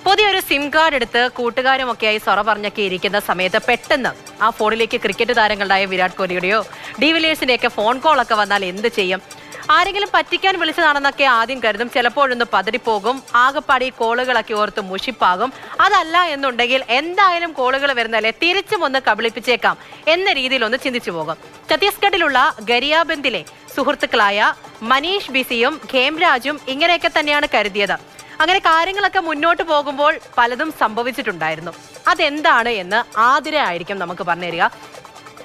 പുതിയൊരു SIM card എടുത്ത് കൂട്ടുകാരുമൊക്കെയായി സൊറ പറഞ്ഞൊക്കെ ഇരിക്കുന്ന സമയത്ത് പെട്ടെന്ന് ആ ഫോണിലേക്ക് ക്രിക്കറ്റ് താരങ്ങളുടെയായ വിരാട് കോഹ്ലിയുടെയോ ഡിവിലിയേഴ്സിന്റെയൊക്കെ ഫോൺ കോൾ ഒക്കെ വന്നാൽ എന്ത് ചെയ്യും? ആരെങ്കിലും പറ്റിക്കാൻ വിളിച്ചതാണെന്നൊക്കെ ആദ്യം കരുതും. ചിലപ്പോഴൊന്ന് പതറിപ്പോകും. ആകെപ്പാടി കോളുകളൊക്കെ ഓർത്ത് മുഷിപ്പാകും. അതല്ല എന്നുണ്ടെങ്കിൽ എന്തായാലും കോളുകൾ വരുന്നല്ലേ, തിരിച്ചും ഒന്ന് കബളിപ്പിച്ചേക്കാം എന്ന രീതിയിൽ ഒന്ന് ചിന്തിച്ചു പോകും. ഛത്തീസ്ഗഡിലുള്ള ഗരിയാബന്ദിലെ സുഹൃത്തുക്കളായ മനീഷ് ബിസിയും ഖേംരാജും ഇങ്ങനെയൊക്കെ തന്നെയാണ് കരുതിയത്. അങ്ങനെ കാര്യങ്ങളൊക്കെ മുന്നോട്ട് പോകുമ്പോൾ പലതും സംഭവിച്ചിട്ടുണ്ടായിരുന്നു. അതെന്താണ് എന്ന് ആതിരയായിരിക്കും നമുക്ക് പറഞ്ഞു തരിക.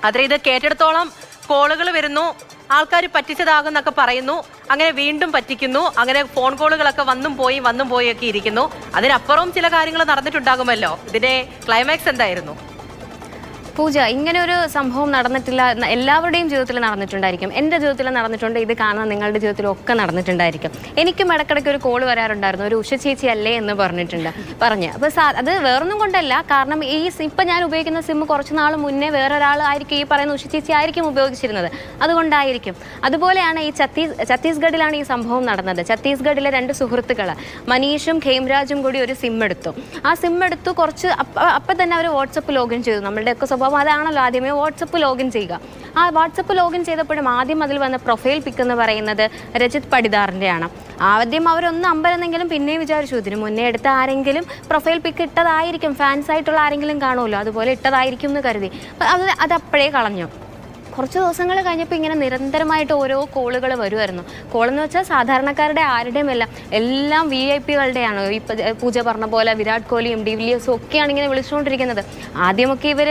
അതിൽ ഇത് കേട്ടെടുത്തോളം കോളുകൾ വരുന്നു, ആൾക്കാർ പറ്റിച്ചതാകുന്നൊക്കെ പറയുന്നു, അങ്ങനെ വീണ്ടും പറ്റിക്കുന്നു, അങ്ങനെ ഫോൺ കോളുകളൊക്കെ വന്നും പോയി ഒക്കെ ഇരിക്കുന്നു. അതിനപ്പുറവും ചില കാര്യങ്ങൾ നടന്നിട്ടുണ്ടാകുമല്ലോ. ഇതിന്റെ ക്ലൈമാക്സ് എന്തായിരുന്നു? പൂജ, ഇങ്ങനെ ഒരു സംഭവം നടന്നിട്ടില്ല. എല്ലാവരുടെയും ജീവിതത്തിൽ നടന്നിട്ടുണ്ടായിരിക്കും. എൻ്റെ ജീവിതത്തിൽ നടന്നിട്ടുണ്ട്, ഇത് കാണാൻ നിങ്ങളുടെ ജീവിതത്തിലും ഒക്കെ നടന്നിട്ടുണ്ടായിരിക്കും. എനിക്കും ഇടയ്ക്കിടയ്ക്ക് ഒരു കോൾ വരാറുണ്ടായിരുന്നു, ഒരു ഉഷ ചേച്ചി അല്ലേ എന്ന് പറഞ്ഞ്. അപ്പോൾ അത് വേറൊന്നും കൊണ്ടല്ല, കാരണം ഇപ്പം ഞാൻ ഉപയോഗിക്കുന്ന സിം കുറച്ച് നാൾ മുന്നേ വേറൊരാളായിരിക്കും ഈ പറയുന്ന ഉഷ ചേച്ചി ആയിരിക്കും ഉപയോഗിച്ചിരുന്നത്, അതുകൊണ്ടായിരിക്കും. അതുപോലെയാണ് ഈ ഛത്തീസ്ഗഡിലാണ് ഈ സംഭവം നടന്നത്. ഛത്തീസ്ഗഡിലെ രണ്ട് സുഹൃത്തുക്കൾ മനീഷും ഖേംരാജും കൂടി ഒരു സിം എടുത്തു. ആ സിം എടുത്തു കുറച്ച് അപ്പം തന്നെ അവർ വാട്സപ്പ് ലോഗിൻ ചെയ്തു. നമ്മളുടെയൊക്കെ സ്വഭാവം അതാണല്ലോ, ആദ്യമേ വാട്സപ്പ് ലോഗിൻ ചെയ്യുക. ആ വാട്സപ്പ് ലോഗിൻ ചെയ്തപ്പോഴും ആദ്യം അതിൽ വന്ന പ്രൊഫൈൽ പിക്ക് എന്ന് പറയുന്നത് രജിത് പടിദാറിൻ്റെയാണ്. ആദ്യം അവരൊന്ന് അമ്പലെന്നെങ്കിലും പിന്നെയും വിചാരിച്ചു ഇതിന് മുന്നേ എടുത്ത ആരെങ്കിലും പ്രൊഫൈൽ പിക്ക് ഇട്ടതായിരിക്കും, ഫാൻസ് ആയിട്ടുള്ള ആരെങ്കിലും കാണുമല്ലോ, അതുപോലെ ഇട്ടതായിരിക്കും എന്ന് കരുതി അത് അപ്പോഴേ കളഞ്ഞു. കുറച്ച് ദിവസങ്ങൾ കഴിഞ്ഞപ്പോൾ ഇങ്ങനെ നിരന്തരമായിട്ട് ഓരോ കോളുകൾ വരുമായിരുന്നു. കോളെന്ന് വെച്ചാൽ സാധാരണക്കാരുടെ ആരുടെയുമല്ല, എല്ലാം VIP-കളുടെയാണ്. ഇപ്പം പൂജ പറഞ്ഞ പോലെ വിരാട് കോഹ്ലിയും ഡിവിലിയേഴ്സും ഒക്കെയാണ് ഇങ്ങനെ വിളിച്ചുകൊണ്ടിരിക്കുന്നത്. ആദ്യമൊക്കെ ഇവർ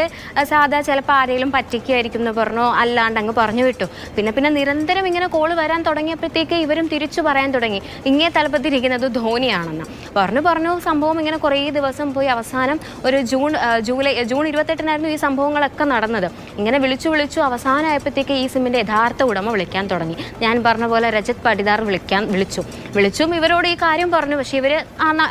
സാധാ ചിലപ്പോൾ ആരെങ്കിലും പറ്റിക്കായിരിക്കും എന്ന് പറഞ്ഞോ, അല്ലാണ്ട് അങ്ങ് പറഞ്ഞു വിട്ടു. പിന്നെ നിരന്തരം ഇങ്ങനെ കോള് വരാൻ തുടങ്ങിയപ്പോഴത്തേക്ക് ഇവരും തിരിച്ചു പറയാൻ തുടങ്ങി ഇങ്ങേ തലപ്പത്തിരിക്കുന്നത് ധോണിയാണെന്ന് പറഞ്ഞു. സംഭവം ഇങ്ങനെ കുറേ ദിവസം പോയി അവസാനം ഒരു ജൂൺ 28-നായിരുന്നു ഈ സംഭവങ്ങളൊക്കെ നടന്നത്. ഇങ്ങനെ വിളിച്ചു അവസാനമായപ്പോഴത്തേക്ക് ഈ സിമ്മിൻ്റെ യഥാർത്ഥ ഉടമ വിളിക്കാൻ തുടങ്ങി. ഞാൻ പറഞ്ഞ പോലെ രജത് പടിദാർ വിളിച്ചും ഇവരോട് ഈ കാര്യം പറഞ്ഞു. പക്ഷേ ഇവർ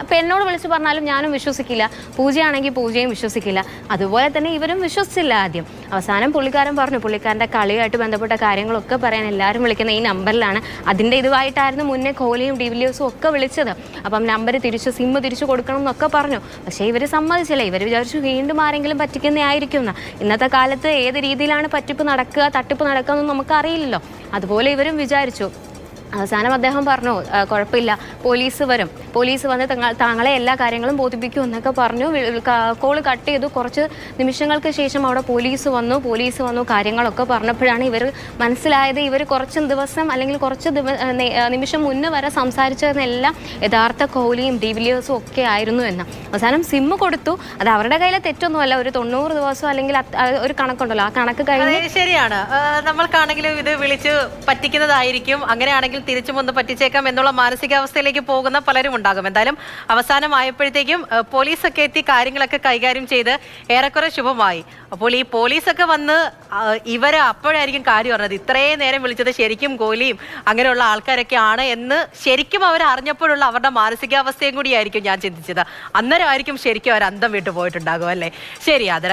ഇപ്പം എന്നോട് വിളിച്ചു പറഞ്ഞാലും ഞാനും വിശ്വസിക്കില്ല, പൂജയാണെങ്കിൽ പൂജയും വിശ്വസിക്കില്ല, അതുപോലെ തന്നെ ഇവരും വിശ്വസിച്ചില്ല ആദ്യം. അവസാനം പുള്ളിക്കാരൻ പറഞ്ഞു, പുള്ളിക്കാരൻ്റെ കളിയായിട്ട് ബന്ധപ്പെട്ട കാര്യങ്ങളൊക്കെ പറയാൻ എല്ലാവരും വിളിക്കുന്ന ഈ നമ്പറിലാണ്. അതിൻ്റെ ഇതുമായിട്ടായിരുന്നു മുന്നേ കോഹ്ലിയും ഡിവിലിയേഴ്സും ഒക്കെ വിളിച്ചത്. അപ്പം നമ്പർ സിം തിരിച്ചു കൊടുക്കണം എന്നൊക്കെ പറഞ്ഞു. പക്ഷേ ഇവർ സമ്മതിച്ചില്ല. ഇവർ വിചാരിച്ചു വീണ്ടും ആരെങ്കിലും പറ്റിക്കുന്നതായിരിക്കും എന്ന്. ഇന്നത്തെ കാലത്ത് ഏത് രീതിയിലാണ് തട്ടിപ്പ് നടക്കുക എന്നൊന്നും നമുക്കറിയില്ലല്ലോ. അതുപോലെ ഇവരും വിചാരിച്ചു. അവസാനം അദ്ദേഹം പറഞ്ഞു കുഴപ്പമില്ല, പോലീസ് വന്ന് താങ്കളെ എല്ലാ കാര്യങ്ങളും ബോധിപ്പിക്കും എന്നൊക്കെ പറഞ്ഞു. കോള് കട്ട് ചെയ്തു. കുറച്ച് നിമിഷങ്ങൾക്ക് ശേഷം അവിടെ പോലീസ് വന്നു കാര്യങ്ങളൊക്കെ പറഞ്ഞപ്പോഴാണ് ഇവർ മനസ്സിലായത് ഇവർ കുറച്ച് ദിവസം അല്ലെങ്കിൽ കുറച്ച് നിമിഷം മുന്നേ വരെ സംസാരിച്ചതെല്ലാം യഥാർത്ഥ കോഹ്ലിയും ഡിവിലിയേഴ്സും ഒക്കെ ആയിരുന്നു എന്ന്. അവസാനം സിം കൊടുത്തു. അത് അവരുടെ കയ്യിലെ തെറ്റൊന്നുമല്ല, ഒരു 90 ദിവസം അല്ലെങ്കിൽ ഒരു കണക്കുണ്ടല്ലോ, ആ കണക്ക് കഴിഞ്ഞ്. ശരിയാണ്, നമ്മൾക്കാണെങ്കിലും ഇത് വിളിച്ച് പറ്റിക്കുന്നതായിരിക്കും, അങ്ങനെയാണെങ്കിൽ തിരിച്ചും ഒന്ന് പറ്റിച്ചേക്കാം എന്നുള്ള മാനസികാവസ്ഥയിലേക്ക് പോകുന്ന പലരും ഉണ്ടാകും. എന്തായാലും അവസാനമായപ്പോഴത്തേക്കും പോലീസൊക്കെ എത്തി കാര്യങ്ങളൊക്കെ കൈകാര്യം ചെയ്ത് ഏറെക്കുറെ ശുഭമായി. അപ്പോൾ ഈ പോലീസൊക്കെ വന്ന് ഇവരെ അപ്പോഴായിരിക്കും കാര്യം പറഞ്ഞത്, ഇത്രയും നേരം വിളിച്ചത് ശരിക്കും കോഹ്ലിയും അങ്ങനെയുള്ള ആൾക്കാരൊക്കെ ആണ് എന്ന് ശരിക്കും അവർ അറിഞ്ഞപ്പോഴുള്ള അവരുടെ മാനസികാവസ്ഥയും കൂടിയായിരിക്കും ഞാൻ ചിന്തിച്ചത്. അന്നേരമായിരിക്കും ശരിക്കും അവർ അന്തം വിട്ടു പോയിട്ടുണ്ടാകും അല്ലേ? ശരി, അതിനായി